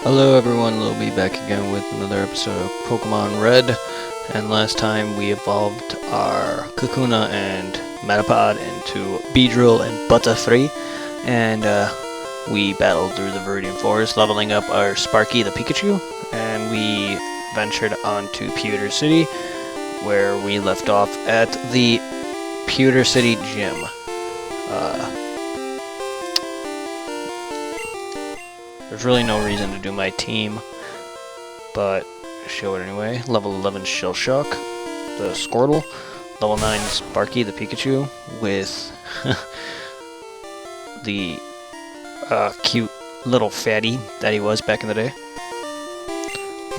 Hello everyone, Lil B back again with another episode of Pokemon Red. And last time we evolved our Kakuna and Metapod into Beedrill and Butterfree. And we battled through the Viridian Forest, leveling up our Sparky the Pikachu. And we ventured on to Pewter City, where we left off at the Pewter City Gym. There's really no reason to do my team, but show it anyway. Level 11 Shell Shock, the Squirtle. Level 9 Sparky, the Pikachu, with the cute little fatty that he was back in the day.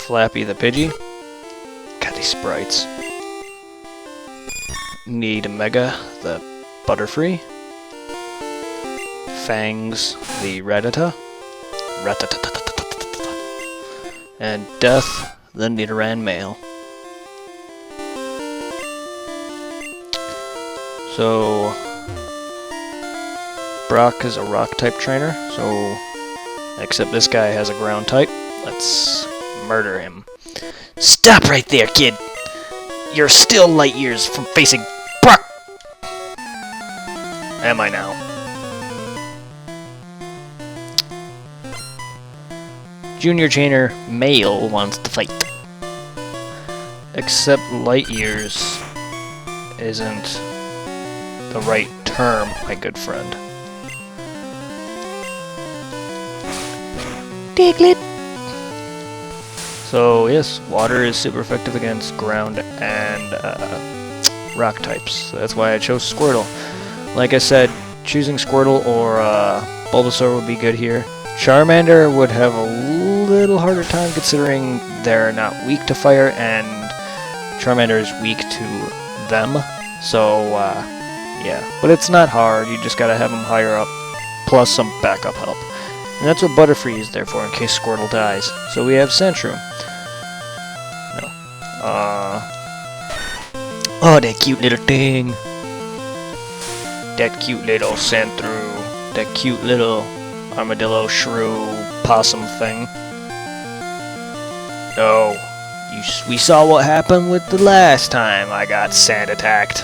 Flappy, the Pidgey. God, these sprites. Need Mega, the Butterfree. Fangs, the Rattata. And Death, the Nidoran male. So Brock is a rock type trainer, so except this guy has a ground type. Let's murder him. Stop right there, kid! You're still light years from facing Brock! Am I now? Junior trainer male wants to fight. Except light years isn't the right term, my good friend. Diglett! So yes, water is super effective against ground and rock types. So that's why I chose Squirtle. Like I said, choosing Squirtle or Bulbasaur would be good here. Charmander would have a little harder time considering they're not weak to fire and Charmander is weak to them. So, yeah. But it's not hard, you just gotta have them higher up, plus some backup help. And that's what Butterfree is there for, in case Squirtle dies. So we have Sandshrew. No. Oh, that cute little thing. That cute little Sandshrew. That cute little armadillo, shrew, possum thing. No. We saw what happened with the last time I got sand attacked.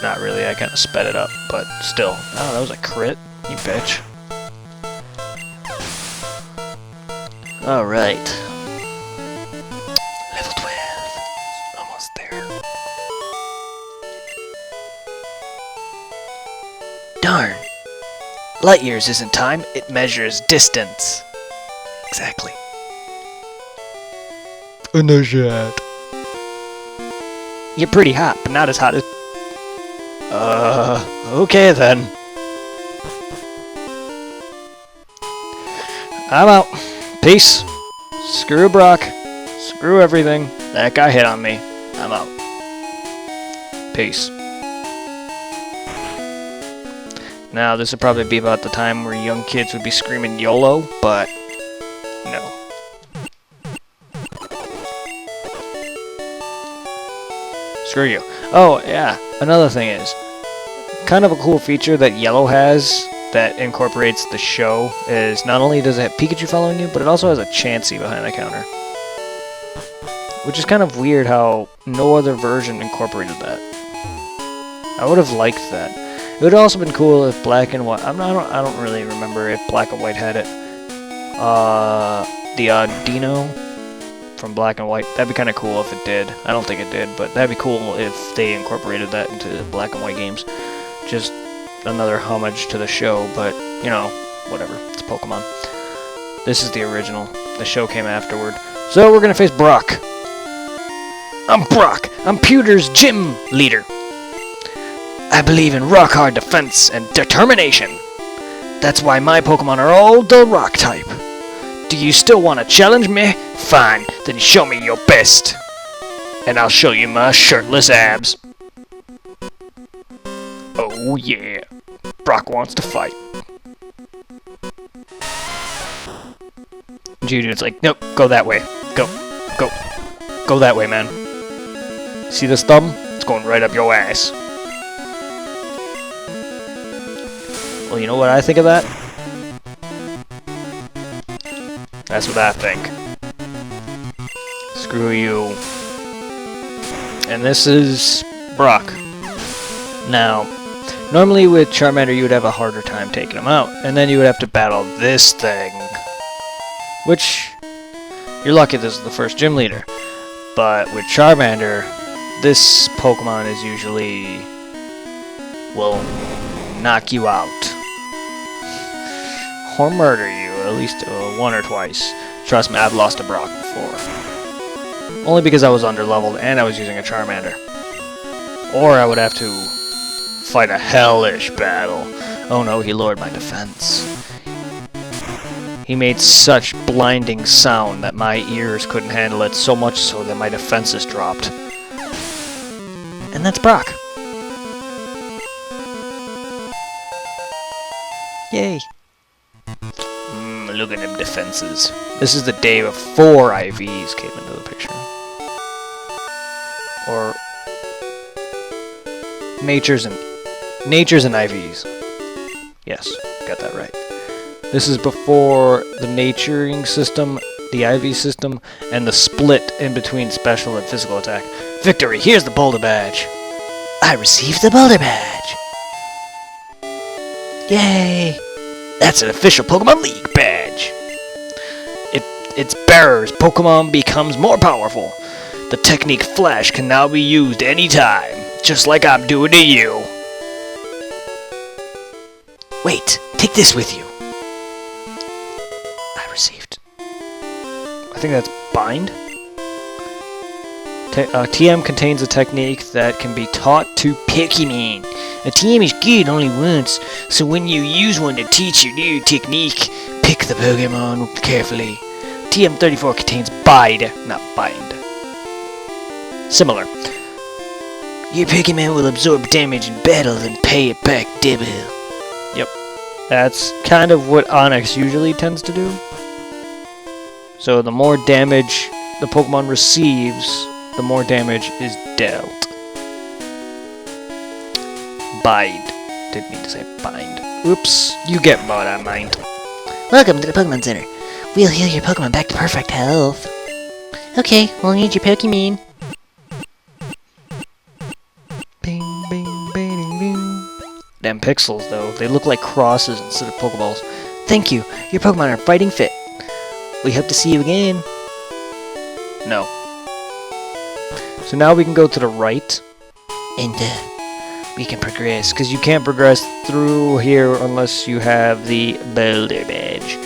Not really, I kind of sped it up, but still. Oh, that was a crit, you bitch. Alright. Level 12. Almost there. Darn. Light years isn't time, it measures distance. Exactly. No shot. You're pretty hot, but not as hot as... okay then. I'm out. Peace. Screw Brock. Screw everything. That guy hit on me. I'm out. Peace. Now, this would probably be about the time where young kids would be screaming YOLO, but no. Screw you. Oh, yeah, another thing is, kind of a cool feature that Yellow has that incorporates the show is not only does it have Pikachu following you, but it also has a Chansey behind the counter. Which is kind of weird how no other version incorporated that. I would have liked that. It would have also been cool if Black and White... I don't really remember if Black and White had it. The Dino from Black and White. That'd be kind of cool if it did. I don't think it did, but that'd be cool if they incorporated that into Black and White games. Just another homage to the show, but, you know, whatever. It's Pokemon. This is the original. The show came afterward. So we're gonna face Brock. I'm Brock. I'm Pewter's gym leader. I believe in rock-hard defense and determination. That's why my Pokemon are all the rock type. Do you still want to challenge me? Fine, then show me your best. And I'll show you my shirtless abs. Oh yeah. Brock wants to fight. Judy's like, nope, go that way. Go. Go that way, man. See this thumb? It's going right up your ass. Well, you know what I think of that? mess with that thing. Screw you. And this is Brock. Now, normally with Charmander you would have a harder time taking him out, and then you would have to battle this thing. Which, you're lucky this is the first gym leader. But with Charmander, this Pokemon is usually will knock you out. Or murder you, at least one or twice. Trust me, I've lost to Brock before. Only because I was underleveled and I was using a Charmander. Or I would have to fight a hellish battle. Oh no, he lowered my defense. He made such blinding sound that my ears couldn't handle it, so much so that my defenses dropped. And that's Brock. Yay. Look at them defenses. This is the day before IVs came into the picture. Or Nature's and IVs. Yes, got that right. This is before the naturing system, the IV system, and the split in between special and physical attack. Victory! Here's the Boulder Badge! I received the Boulder Badge! Yay! That's an official Pokemon League badge! Its bearer's Pokemon becomes more powerful. The technique Flash can now be used anytime, just like I'm doing to you. Wait, take this with you. I received. I think that's Bind? TM contains a technique that can be taught to Pokemon. A TM is good only once, so when you use one to teach your new technique, pick the Pokemon carefully. TM34 contains Bide, not Bind. Similar. Your Pokemon will absorb damage in battle and pay it back double. Yep. That's kind of what Onix usually tends to do. So the more damage the Pokemon receives, the more damage is dealt. Bide. Didn't mean to say bind. Oops. You get what I mind. Welcome to the Pokemon Center. We'll heal your Pokemon back to perfect health. Okay, we'll need your Pokemon. Bing, bing, bing, bing. Them pixels, though, they look like crosses instead of Pokeballs. Thank you. Your Pokemon are fighting fit. We hope to see you again. No. So now we can go to the right. And, we can progress. Because you can't progress through here unless you have the Boulder Badge.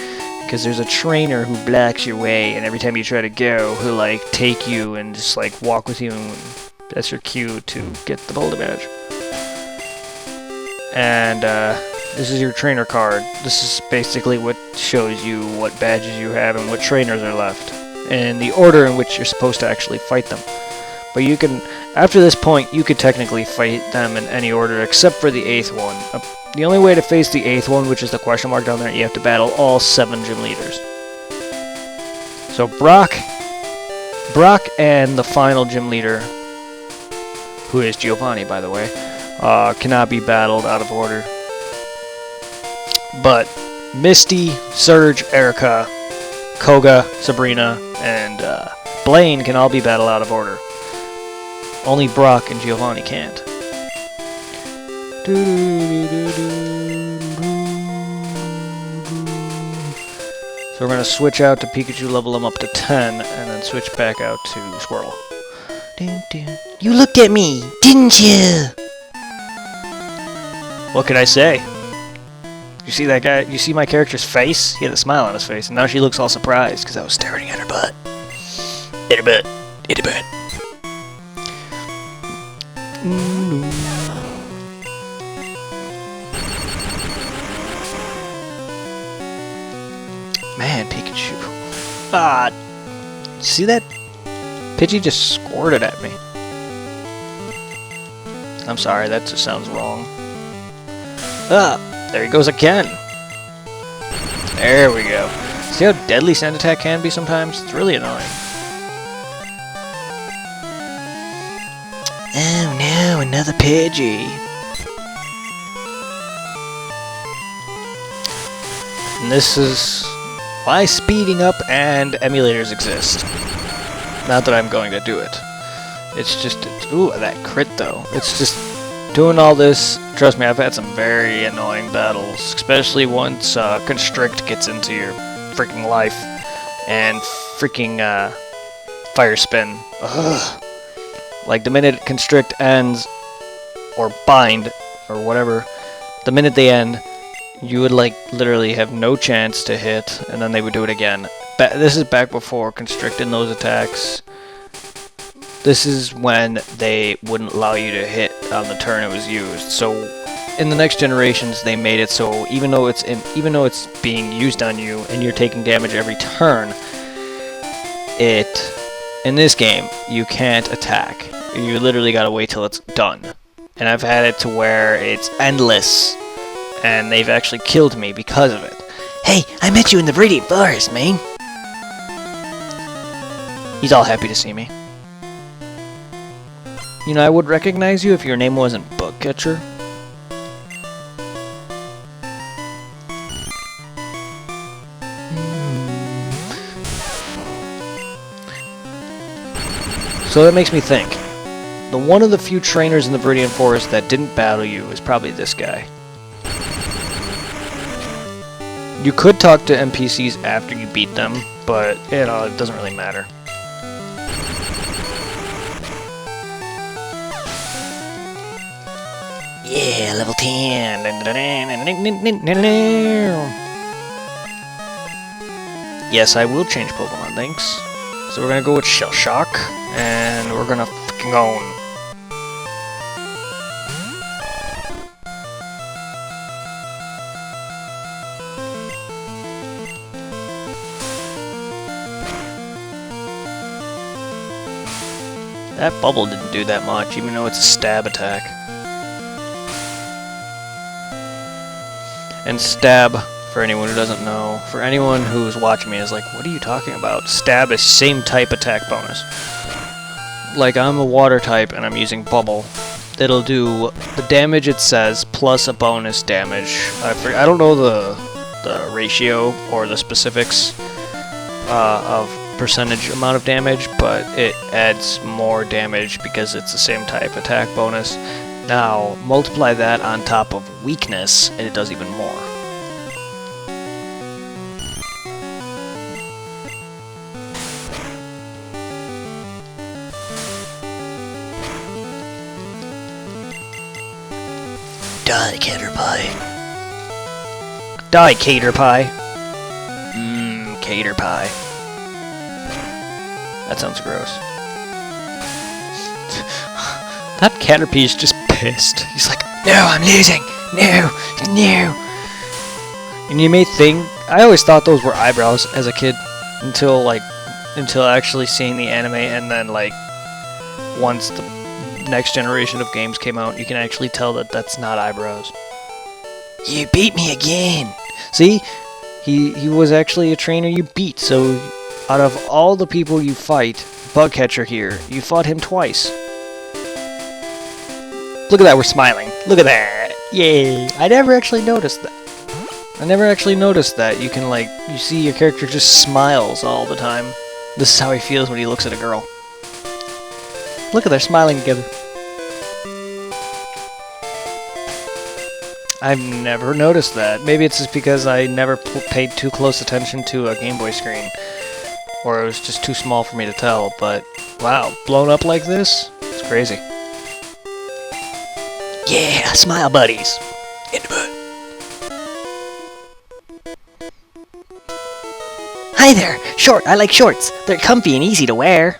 Because there's a trainer who blocks your way, and every time you try to go, he'll, like, take you and just, like, walk with you, and that's your cue to get the Boulder Badge. And, this is your trainer card. This is basically what shows you what badges you have and what trainers are left, and the order in which you're supposed to actually fight them. But you can, after this point, you could technically fight them in any order except for the 8th one. The only way to face the 8th one, which is the question mark down there, you have to battle all 7 gym leaders. So Brock and the final gym leader, who is Giovanni, by the way, cannot be battled out of order. But Misty, Surge, Erica, Koga, Sabrina, and Blaine can all be battled out of order. Only Brock and Giovanni can't. So we're going to switch out to Pikachu, level him up to 10, and then switch back out to Squirtle. You looked at me, didn't you? What could I say? You see that guy? You see my character's face? He had a smile on his face, and now she looks all surprised because I was staring at her butt. At her butt. At her butt. Man, Pikachu. Ah, you see that? Pidgey just squirted at me. I'm sorry, that just sounds wrong. Ah, there he goes again. There we go. See how deadly Sand Attack can be sometimes? It's really annoying. Oh no, another Pidgey. And this is Why speeding up and emulators exist? Not that I'm going to do it. It's just, ooh, that crit though. It's just doing all this. Trust me, I've had some very annoying battles, especially once Constrict gets into your freaking life and freaking Fire Spin. Ugh. Like the minute Constrict ends, or Bind, or whatever, the minute they end, you would like literally have no chance to hit, and then they would do it again. This is back before Constricting those attacks. This is when they wouldn't allow you to hit on the turn it was used. So in the next generations, they made it so even though it's being used on you and you're taking damage every turn, in this game you can't attack. You literally gotta wait till it's done. And I've had it to where it's endless, and they've actually killed me because of it. Hey, I met you in the Viridian Forest, man. He's all happy to see me. You know, I would recognize you if your name wasn't Bugcatcher. So that makes me think. The one of the few trainers in the Viridian Forest that didn't battle you is probably this guy. You could talk to NPCs after you beat them, but, you know, it doesn't really matter. Yeah, level 10. Yes, I will change Pokemon, thanks. So we're gonna go with Shell Shock, and we're gonna fucking own. That bubble didn't do that much, even though it's a stab attack. And stab, for anyone who doesn't know, for anyone who's watching me is like, what are you talking about? Stab is same type attack bonus. Like, I'm a water type and I'm using bubble. It'll do the damage it says plus a bonus damage. I don't know the ratio or the specifics of percentage amount of damage, but it adds more damage because it's the same type attack bonus. Now, multiply that on top of weakness, and it does even more. Die, Caterpie. Die, Caterpie. Caterpie. That sounds gross. That Caterpie is just pissed. He's like, No, I'm losing. No, no. and you may think, I always thought those were eyebrows as a kid, until actually seeing the anime, and then like once the next generation of games came out, you can actually tell that that's not eyebrows. You beat me again. See, he was actually a trainer you beat. So out of all the people you fight, Bugcatcher here, you fought him twice. Look at that, we're smiling. Look at that. Yay. I never actually noticed that. You can, like, you see your character just smiles all the time. This is how he feels when he looks at a girl. Look at they're smiling together. I've never noticed that. Maybe it's just because I never paid too close attention to a Game Boy screen. Or it was just too small for me to tell, but wow, blown up like this? It's crazy. Yeah, smile buddies. In the butt. Hi there. I like shorts. They're comfy and easy to wear.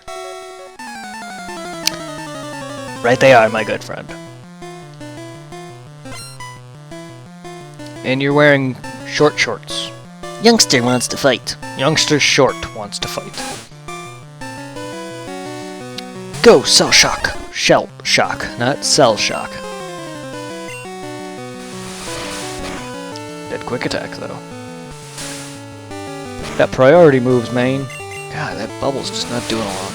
Right they are, my good friend. And you're wearing short shorts. Youngster wants to fight. Youngster Short wants to fight. Go, Cell Shock. Shell Shock, not Cell Shock. Dead quick attack, though. That priority moves, man. God, that bubble's just not doing a lot.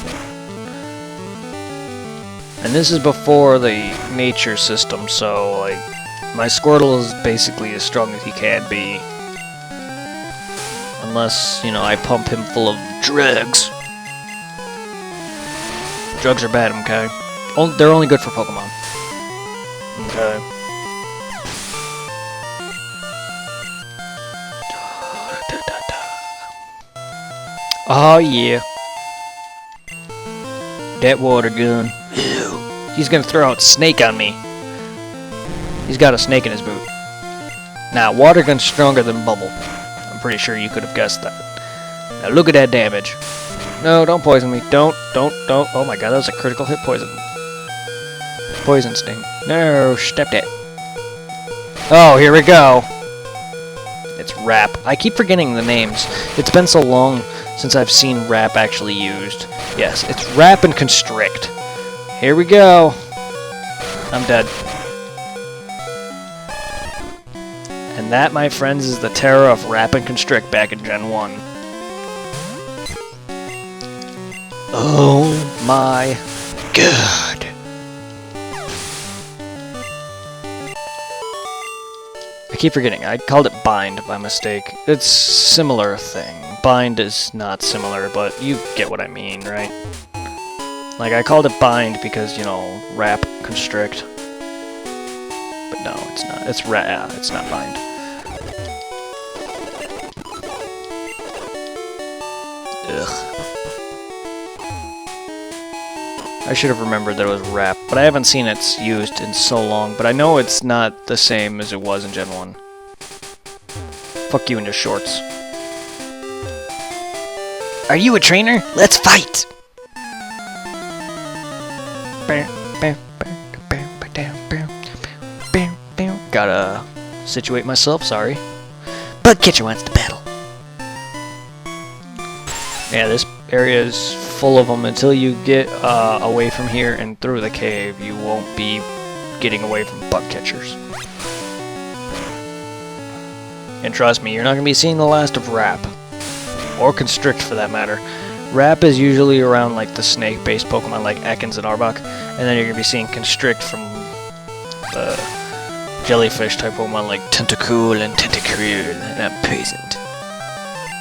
And this is before the nature system, so, like, my Squirtle is basically as strong as he can be. Unless, you know, I pump him full of drugs. Drugs are bad, okay? They're only good for Pokemon. Okay. Oh, yeah. That water gun. Ew. He's gonna throw out Snake on me. He's got a snake in his boot. Now, water gun's stronger than Bubble. I'm pretty sure you could have guessed that. Now, look at that damage. No, don't poison me. Don't. Oh my god, that was a critical hit poison. Poison sting. No, step that. Oh, here we go. It's Rap. I keep forgetting the names. It's been so long since I've seen Rap actually used. Yes, it's Rap and Constrict. Here we go. I'm dead. And that, my friends, is the terror of Rap and Constrict back in Gen 1. Oh my god. I keep forgetting. I called it Bind by mistake. It's similar thing. Bind is not similar, but you get what I mean, right? Like, I called it Bind because, you know, Rap, Constrict. But no, it's not. It's not Bind. Ugh. I should have remembered that it was Rap, but I haven't seen it used in so long, but I know it's not the same as it was in Gen 1. Fuck you and your shorts. Are you a trainer? Let's fight! Gotta situate myself, sorry. Bugcatcher wants to battle. Yeah, this area is full of them. Until you get away from here and through the cave, you won't be getting away from bug catchers. And trust me, you're not going to be seeing the last of Rap. Or Constrict, for that matter. Rap is usually around like the snake-based Pokemon like Ekans and Arbok. And then you're going to be seeing Constrict from the jellyfish-type Pokemon like Tentacool and Tentacruel. And I'm poisoned.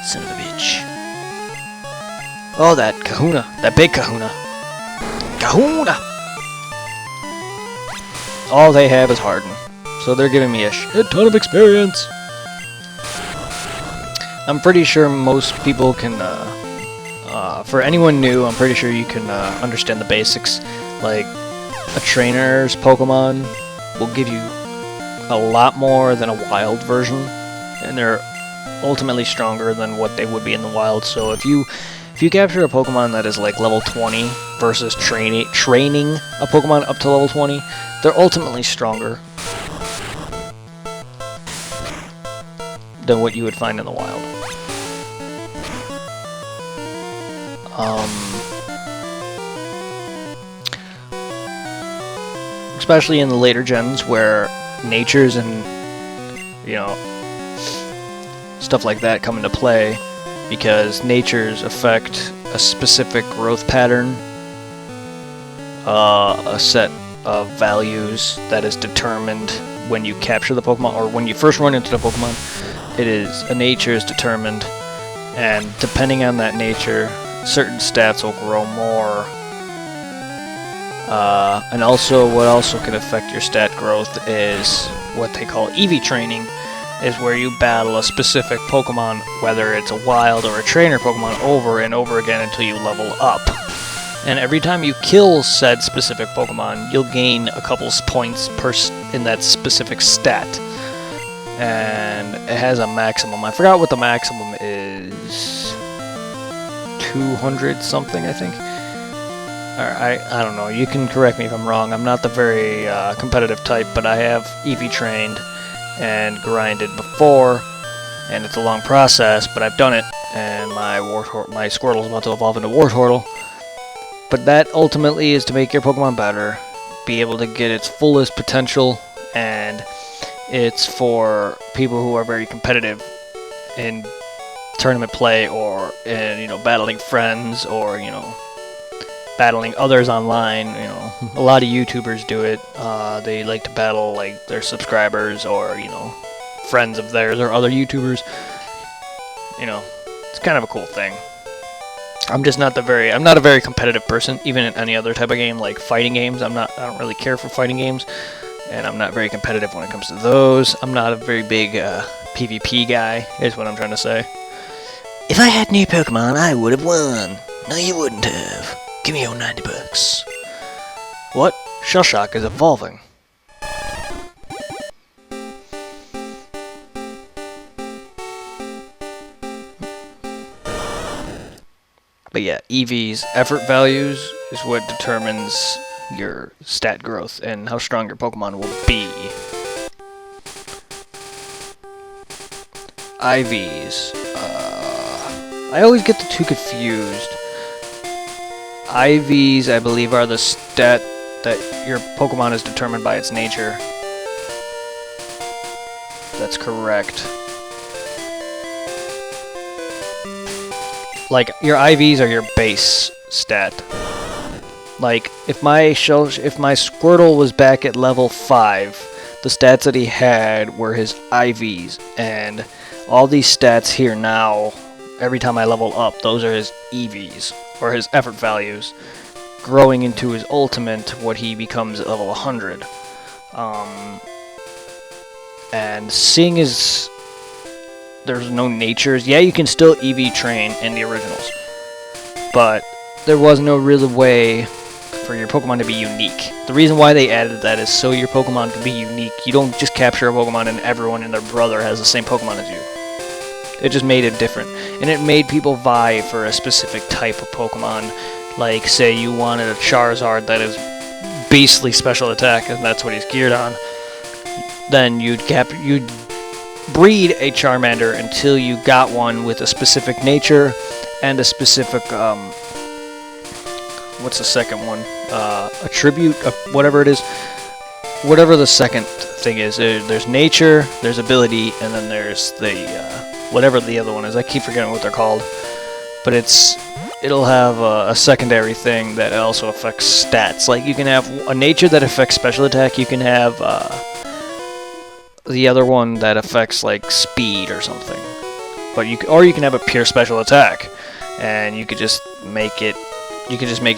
Son of a bitch. Oh, that Kahuna. That big Kahuna. Kahuna! All they have is Harden. So they're giving me a ton of experience. I'm pretty sure most people can, for anyone new, I'm pretty sure you can understand the basics. Like, a trainer's Pokemon will give you a lot more than a wild version. And they're ultimately stronger than what they would be in the wild. So if you capture a Pokemon that is like level 20 versus training a Pokemon up to level 20, they're ultimately stronger than what you would find in the wild. Especially in the later gens where natures and, you know, stuff like that come into play, because natures affect a specific growth pattern, a set of values that is determined when you capture the Pokemon, or when you first run into the Pokemon. A nature is determined, and depending on that nature, certain stats will grow more. And also, what also can affect your stat growth is what they call EV training, is where you battle a specific Pokemon, whether it's a wild or a trainer Pokemon, over and over again until you level up. And every time you kill said specific Pokemon, you'll gain a couple points in that specific stat. And it has a maximum. I forgot what the maximum is. 200 something, I think. I don't know. You can correct me if I'm wrong. I'm not the very competitive type, but I have EV trained and grinded before, and it's a long process, but I've done it, and my Squirtle is about to evolve into Wartortle. But that ultimately is to make your Pokemon better, be able to get its fullest potential, and it's for people who are very competitive in tournament play, or in, you know, battling friends, or, you know, battling others online. You know, a lot of YouTubers do it. They like to battle like their subscribers, or, you know, friends of theirs or other YouTubers. You know, It's kind of a cool thing. I'm not a very competitive person, even in any other type of game, like fighting games. I don't really care for fighting games, and I'm not very competitive when it comes to those. I'm not a very big PvP guy, is what I'm trying to say. If I had new Pokemon, I would have won. No, you wouldn't have. Give me your $90. What? Shell Shock is evolving. But yeah, EV's effort values is what determines your stat growth and how strong your Pokemon will be. IVs. I always get the two confused. IVs, I believe, are the stat that your Pokemon is determined by its nature. That's correct. Like, your IVs are your base stat. Like, if my Squirtle was back at level 5, the stats that he had were his IVs, and all these stats here now, every time I level up, those are his EVs, or his effort values, growing into his ultimate, what he becomes at level 100. And seeing as there's no natures, yeah, you can still EV train in the originals, but there was no real way for your Pokemon to be unique. The reason why they added that is so your Pokemon can be unique. You don't just capture a Pokemon and everyone and their brother has the same Pokemon as you. It just made it different, and it made people vie for a specific type of Pokemon. Like, say you wanted a Charizard that is basically special attack, and that's what he's geared on. Then you'd breed a Charmander until you got one with a specific nature and a specific what's the second one? Attribute, whatever it is. Whatever the second thing is. There's nature, there's ability, and then there's the whatever the other one is. I keep forgetting what they're called. But it'll have a secondary thing that also affects stats. Like, you can have a nature that affects special attack. You can have the other one that affects, like, speed or something. But you can have a pure special attack, and you could just make your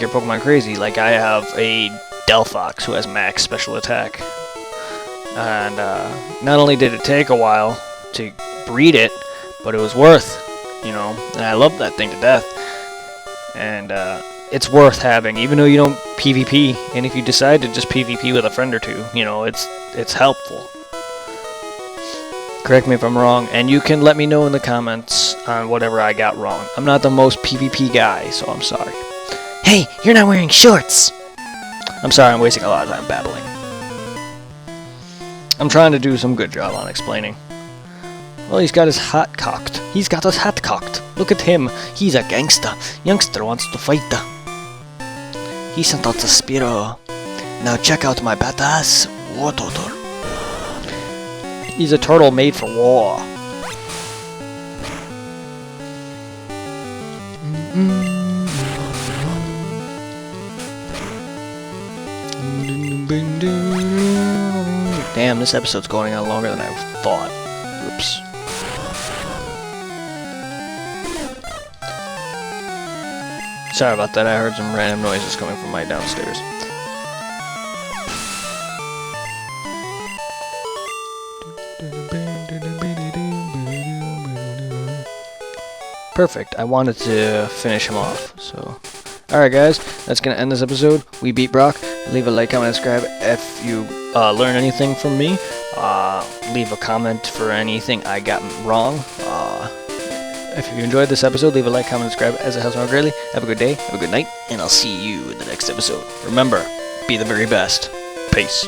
Pokemon crazy. Like, I have a Delphox who has max special attack, and not only did it take a while to breed it, but it was worth, and I love that thing to death. And it's worth having, even though you don't PvP, and if you decide to just PvP with a friend or two, it's helpful. Correct me if I'm wrong, and you can let me know in the comments on whatever I got wrong. I'm not the most PvP guy, so I'm sorry. Hey, you're not wearing shorts! I'm sorry, I'm wasting a lot of time babbling. I'm trying to do some good job on explaining. Well, he's got his hat cocked. He's got his hat cocked. Look at him. He's a gangster. Youngster wants to fight. He sent out the Spiro. Now check out my badass water turtle. He's a turtle made for war. Damn, this episode's going on longer than I thought. Oops. Sorry about that, I heard some random noises coming from my downstairs. Perfect, I wanted to finish him off, so... Alright guys, that's gonna end this episode. We beat Brock. Leave a like, comment, and subscribe if you learn anything from me. Leave a comment for anything I got wrong. If you enjoyed this episode, leave a like, comment, and subscribe as it helps me out greatly. Have a good day, have a good night, and I'll see you in the next episode. Remember, be the very best. Peace.